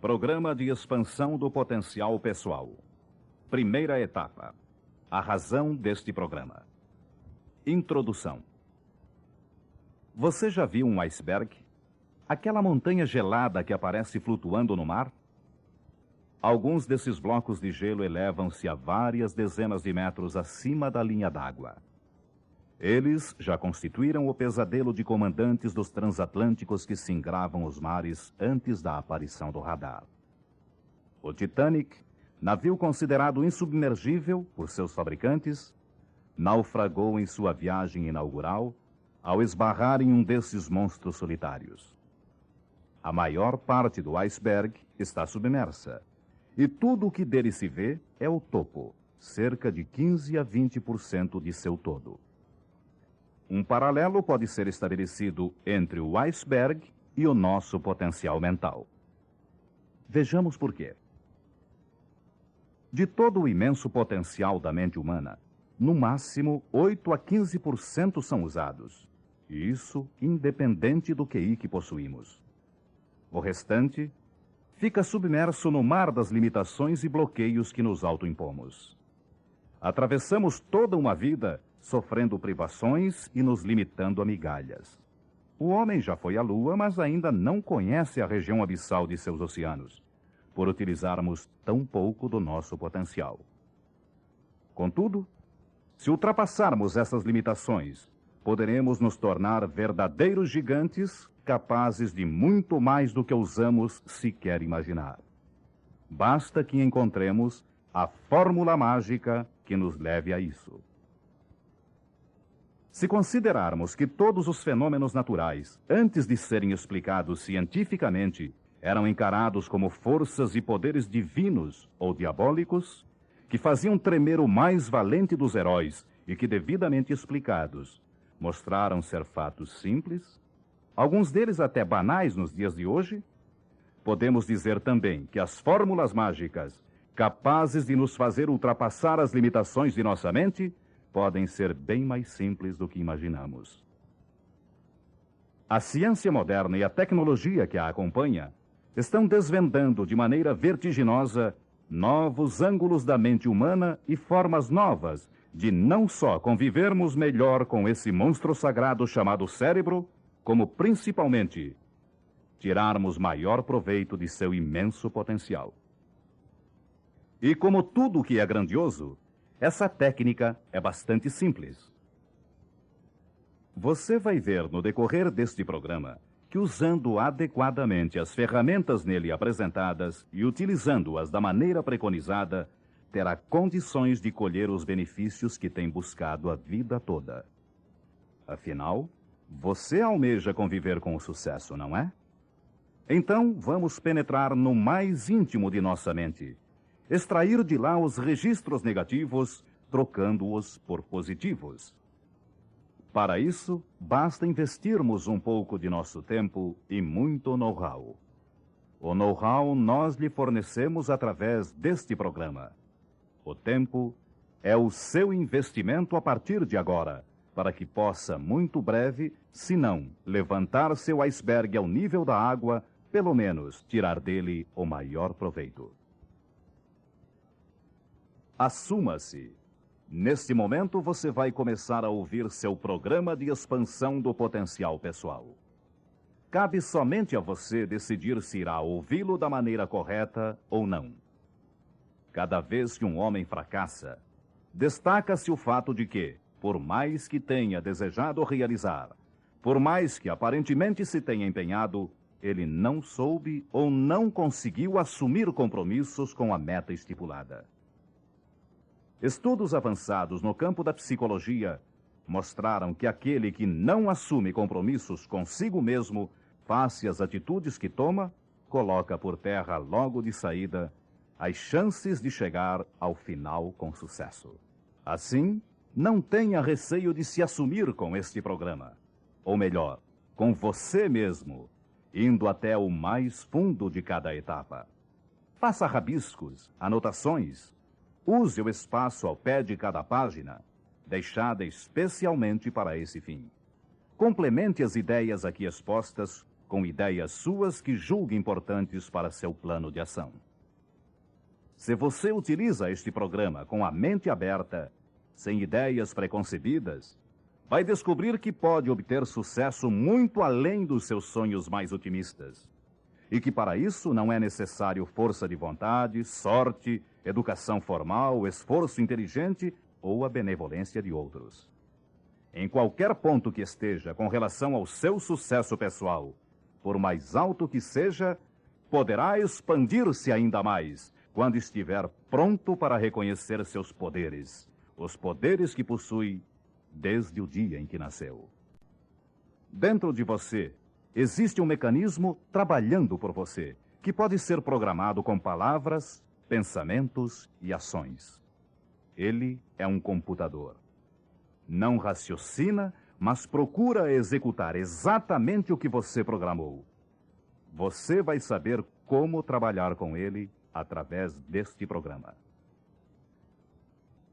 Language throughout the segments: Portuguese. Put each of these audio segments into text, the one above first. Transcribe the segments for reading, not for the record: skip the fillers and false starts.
Programa de expansão do potencial pessoal. Primeira etapa. A razão deste programa. Introdução. Você já viu um iceberg? Aquela montanha gelada que aparece flutuando no mar? Alguns desses blocos de gelo elevam-se a várias dezenas de metros acima da linha d'água. Eles já constituíram o pesadelo de comandantes dos transatlânticos que singravam os mares antes da aparição do radar. O Titanic, navio considerado insubmergível por seus fabricantes, naufragou em sua viagem inaugural ao esbarrar em um desses monstros solitários. A maior parte do iceberg está submersa, e tudo o que dele se vê é o topo, cerca de 15 a 20% de seu todo. Um paralelo pode ser estabelecido entre o iceberg e o nosso potencial mental. Vejamos por quê. De todo o imenso potencial da mente humana, no máximo 8 a 15% são usados, e isso independente do QI que possuímos. O restante fica submerso no mar das limitações e bloqueios que nos autoimpomos. Atravessamos toda uma vida sofrendo privações e nos limitando a migalhas. O homem já foi à Lua, mas ainda não conhece a região abissal de seus oceanos, por utilizarmos tão pouco do nosso potencial. Contudo, se ultrapassarmos essas limitações, poderemos nos tornar verdadeiros gigantes capazes de muito mais do que ousamos sequer imaginar. Basta que encontremos a fórmula mágica que nos leve a isso. Se considerarmos que todos os fenômenos naturais, antes de serem explicados cientificamente, eram encarados como forças e poderes divinos ou diabólicos, que faziam tremer o mais valente dos heróis e que, devidamente explicados, mostraram ser fatos simples, alguns deles até banais nos dias de hoje, podemos dizer também que as fórmulas mágicas, capazes de nos fazer ultrapassar as limitações de nossa mente, podem ser bem mais simples do que imaginamos. A ciência moderna e a tecnologia que a acompanha estão desvendando de maneira vertiginosa novos ângulos da mente humana e formas novas de não só convivermos melhor com esse monstro sagrado chamado cérebro, como principalmente tirarmos maior proveito de seu imenso potencial. E como tudo que é grandioso, essa técnica é bastante simples. Você vai ver no decorrer deste programa que, usando adequadamente as ferramentas nele apresentadas e utilizando-as da maneira preconizada, terá condições de colher os benefícios que tem buscado a vida toda. Afinal, você almeja conviver com o sucesso, não é? Então, vamos penetrar no mais íntimo de nossa mente, extrair de lá os registros negativos, trocando-os por positivos. Para isso, basta investirmos um pouco de nosso tempo e muito know-how. O know-how nós lhe fornecemos através deste programa. O tempo é o seu investimento a partir de agora, para que possa, muito breve, se não levantar seu iceberg ao nível da água, pelo menos tirar dele o maior proveito. Assuma-se. Neste momento, você vai começar a ouvir seu programa de expansão do potencial pessoal. Cabe somente a você decidir se irá ouvi-lo da maneira correta ou não. Cada vez que um homem fracassa, destaca-se o fato de que, por mais que tenha desejado realizar, por mais que aparentemente se tenha empenhado, ele não soube ou não conseguiu assumir compromissos com a meta estipulada. Estudos avançados no campo da psicologia mostraram que aquele que não assume compromissos consigo mesmo, face às atitudes que toma, coloca por terra logo de saída as chances de chegar ao final com sucesso. Assim, não tenha receio de se assumir com este programa. Ou melhor, com você mesmo, indo até o mais fundo de cada etapa. Faça rabiscos, anotações. Use o espaço ao pé de cada página, deixada especialmente para esse fim. Complemente as ideias aqui expostas com ideias suas que julgue importantes para seu plano de ação. Se você utiliza este programa com a mente aberta, sem ideias preconcebidas, vai descobrir que pode obter sucesso muito além dos seus sonhos mais otimistas. E que para isso não é necessário força de vontade, sorte, educação formal, esforço inteligente ou a benevolência de outros. Em qualquer ponto que esteja com relação ao seu sucesso pessoal, por mais alto que seja, poderá expandir-se ainda mais quando estiver pronto para reconhecer seus poderes, os poderes que possui desde o dia em que nasceu. Dentro de você, existe um mecanismo trabalhando por você, que pode ser programado com palavras, pensamentos e ações. Ele é um computador. Não raciocina, mas procura executar exatamente o que você programou. Você vai saber como trabalhar com ele através deste programa.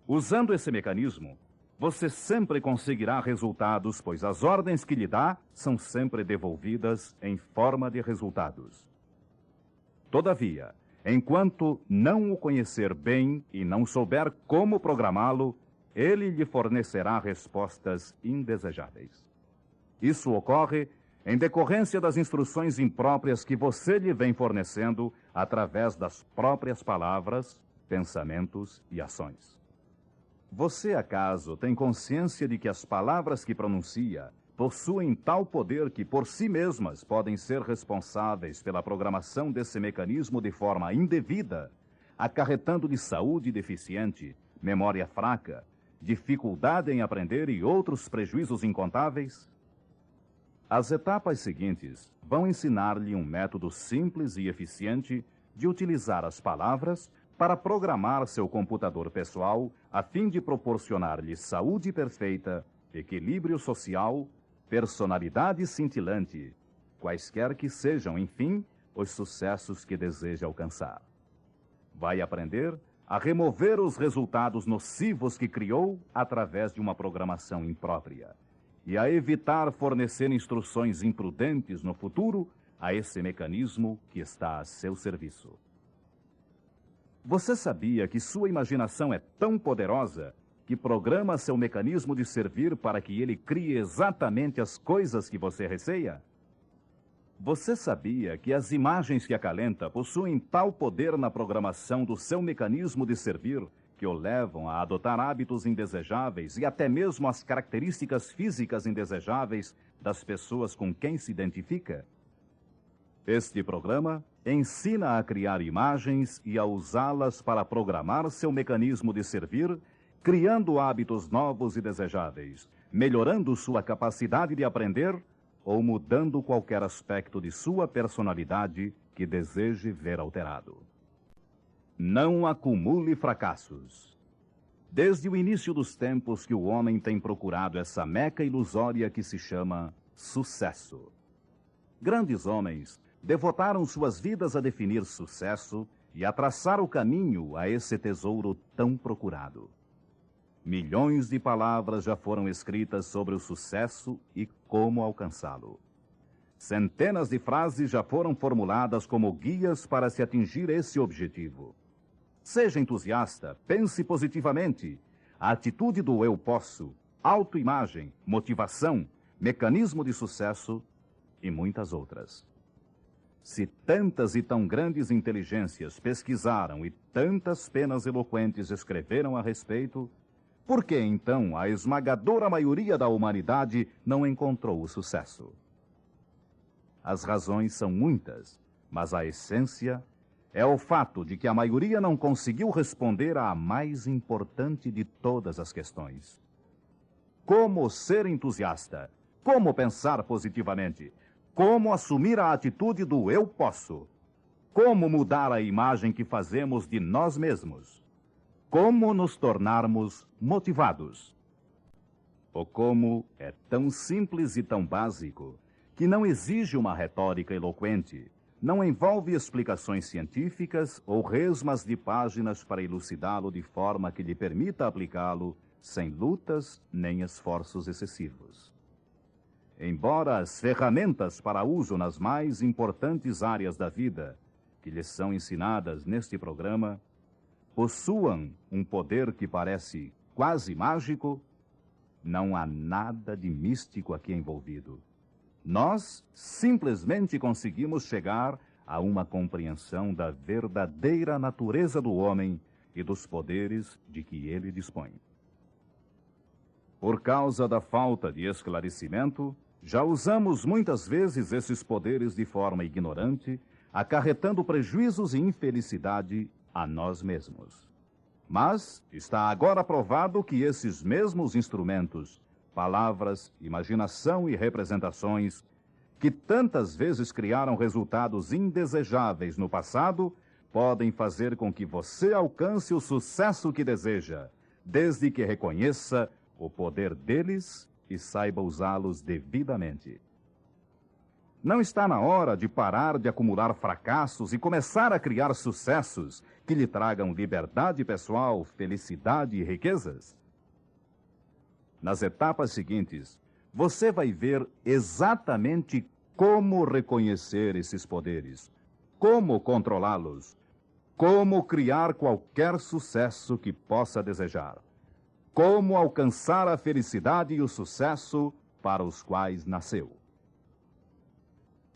Usando esse mecanismo, você sempre conseguirá resultados, pois as ordens que lhe dá são sempre devolvidas em forma de resultados. Todavia, enquanto não o conhecer bem e não souber como programá-lo, ele lhe fornecerá respostas indesejáveis. Isso ocorre em decorrência das instruções impróprias que você lhe vem fornecendo através das próprias palavras, pensamentos e ações. Você, acaso, tem consciência de que as palavras que pronuncia possuem tal poder que, por si mesmas, podem ser responsáveis pela programação desse mecanismo de forma indevida, acarretando-lhe saúde deficiente, memória fraca, dificuldade em aprender e outros prejuízos incontáveis? As etapas seguintes vão ensinar-lhe um método simples e eficiente de utilizar as palavras para programar seu computador pessoal a fim de proporcionar-lhe saúde perfeita, equilíbrio social, personalidade cintilante, quaisquer que sejam, enfim, os sucessos que deseja alcançar. Vai aprender a remover os resultados nocivos que criou através de uma programação imprópria e a evitar fornecer instruções imprudentes no futuro a esse mecanismo que está a seu serviço. Você sabia que sua imaginação é tão poderosa que programa seu mecanismo de servir para que ele crie exatamente as coisas que você receia? Você sabia que as imagens que acalenta possuem tal poder na programação do seu mecanismo de servir que o levam a adotar hábitos indesejáveis e até mesmo as características físicas indesejáveis das pessoas com quem se identifica? Este programa ensina a criar imagens e a usá-las para programar seu mecanismo de servir, criando hábitos novos e desejáveis, melhorando sua capacidade de aprender ou mudando qualquer aspecto de sua personalidade que deseje ver alterado. Não acumule fracassos. Desde o início dos tempos que o homem tem procurado essa meca ilusória que se chama sucesso. Grandes homens devotaram suas vidas a definir sucesso e a traçar o caminho a esse tesouro tão procurado. Milhões de palavras já foram escritas sobre o sucesso e como alcançá-lo. Centenas de frases já foram formuladas como guias para se atingir esse objetivo. Seja entusiasta, pense positivamente. A atitude do eu posso, autoimagem, motivação, mecanismo de sucesso e muitas outras. Se tantas e tão grandes inteligências pesquisaram e tantas penas eloquentes escreveram a respeito, por que, então, a esmagadora maioria da humanidade não encontrou o sucesso? As razões são muitas, mas a essência é o fato de que a maioria não conseguiu responder à mais importante de todas as questões. Como ser entusiasta? Como pensar positivamente? Como assumir a atitude do eu posso? Como mudar a imagem que fazemos de nós mesmos? Como nos tornarmos motivados? O como é tão simples e tão básico que não exige uma retórica eloquente, não envolve explicações científicas ou resmas de páginas para elucidá-lo de forma que lhe permita aplicá-lo sem lutas nem esforços excessivos. embora as ferramentas para uso nas mais importantes áreas da vida que lhes são ensinadas neste programa possuam um poder que parece quase mágico, não há nada de místico aqui envolvido. Nós simplesmente conseguimos chegar a uma compreensão da verdadeira natureza do homem e dos poderes de que ele dispõe. Por causa da falta de esclarecimento, já usamos muitas vezes esses poderes de forma ignorante, acarretando prejuízos e infelicidade a nós mesmos. Mas está agora provado que esses mesmos instrumentos, palavras, imaginação e representações, que tantas vezes criaram resultados indesejáveis no passado, podem fazer com que você alcance o sucesso que deseja, desde que reconheça o poder deles e saiba usá-los devidamente. Não está na hora de parar de acumular fracassos e começar a criar sucessos que lhe tragam liberdade pessoal, felicidade e riquezas? Nas etapas seguintes, você vai ver exatamente como reconhecer esses poderes, como controlá-los, como criar qualquer sucesso que possa desejar, como alcançar a felicidade e o sucesso para os quais nasceu.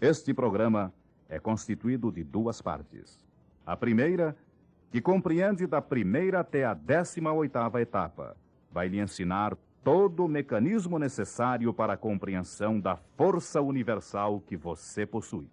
Este programa é constituído de duas partes. A primeira, que compreende da primeira até a 18ª etapa, vai lhe ensinar todo o mecanismo necessário para a compreensão da força universal que você possui.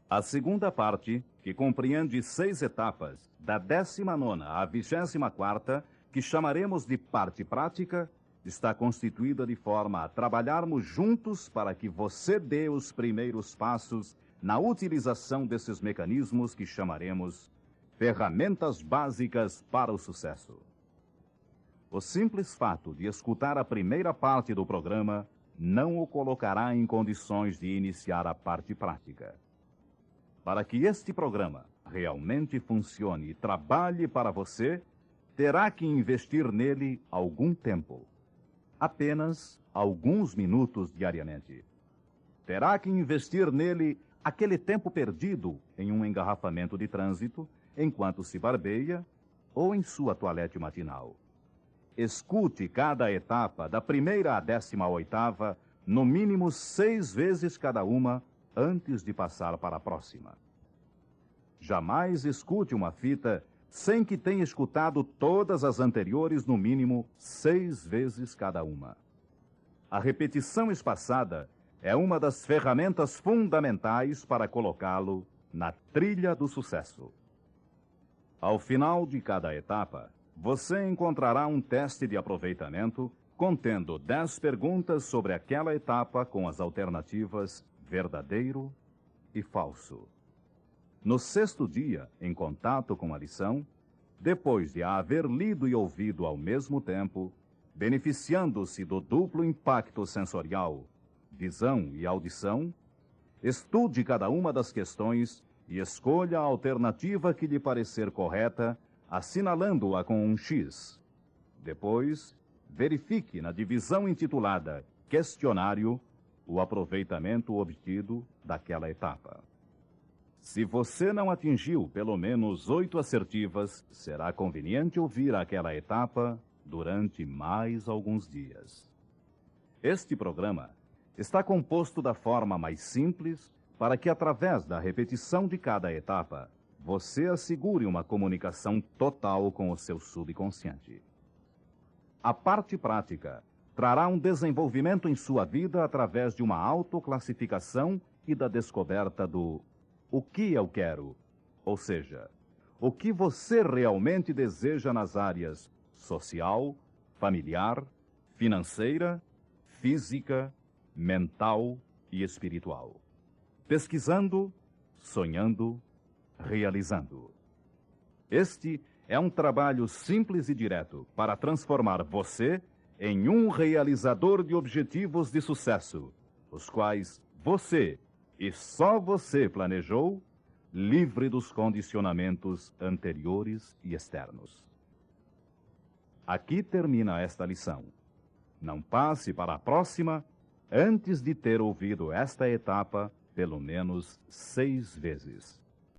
A segunda parte, que compreende 6 etapas, da 19ª à 24ª, que chamaremos de parte prática, está constituída de forma a trabalharmos juntos para que você dê os primeiros passos na utilização desses mecanismos que chamaremos ferramentas básicas para o sucesso. O simples fato de escutar a primeira parte do programa não o colocará em condições de iniciar a parte prática. Para que este programa realmente funcione e trabalhe para você, terá que investir nele algum tempo. Apenas alguns minutos diariamente. Terá que investir nele aquele tempo perdido em um engarrafamento de trânsito, enquanto se barbeia ou em sua toalete matinal. Escute cada etapa, da primeira à 18ª, no mínimo 6 vezes cada uma, antes de passar para a próxima. Jamais escute uma fita sem que tenha escutado todas as anteriores no mínimo 6 vezes cada uma. A repetição espaçada é uma das ferramentas fundamentais para colocá-lo na trilha do sucesso. Ao final de cada etapa, você encontrará um teste de aproveitamento contendo 10 perguntas sobre aquela etapa com as alternativas verdadeiro e falso. No 6º dia, em contato com a lição, depois de a haver lido e ouvido ao mesmo tempo, beneficiando-se do duplo impacto sensorial, visão e audição, estude cada uma das questões e escolha a alternativa que lhe parecer correta, assinalando-a com um X. Depois, verifique na divisão intitulada Questionário o aproveitamento obtido daquela etapa. Se você não atingiu pelo menos 8 assertivas, será conveniente ouvir aquela etapa durante mais alguns dias. Este programa está composto da forma mais simples para que, através da repetição de cada etapa, você assegure uma comunicação total com o seu subconsciente. A parte prática trará um desenvolvimento em sua vida através de uma autoclassificação e da descoberta do o que eu quero, ou seja, o que você realmente deseja nas áreas social, familiar, financeira, física, mental e espiritual. Pesquisando, sonhando, realizando. Este é um trabalho simples e direto para transformar você em um realizador de objetivos de sucesso, os quais você, e só você, planejou, livre dos condicionamentos anteriores e externos. Aqui termina esta lição. Não passe para a próxima antes de ter ouvido esta etapa pelo menos 6 vezes.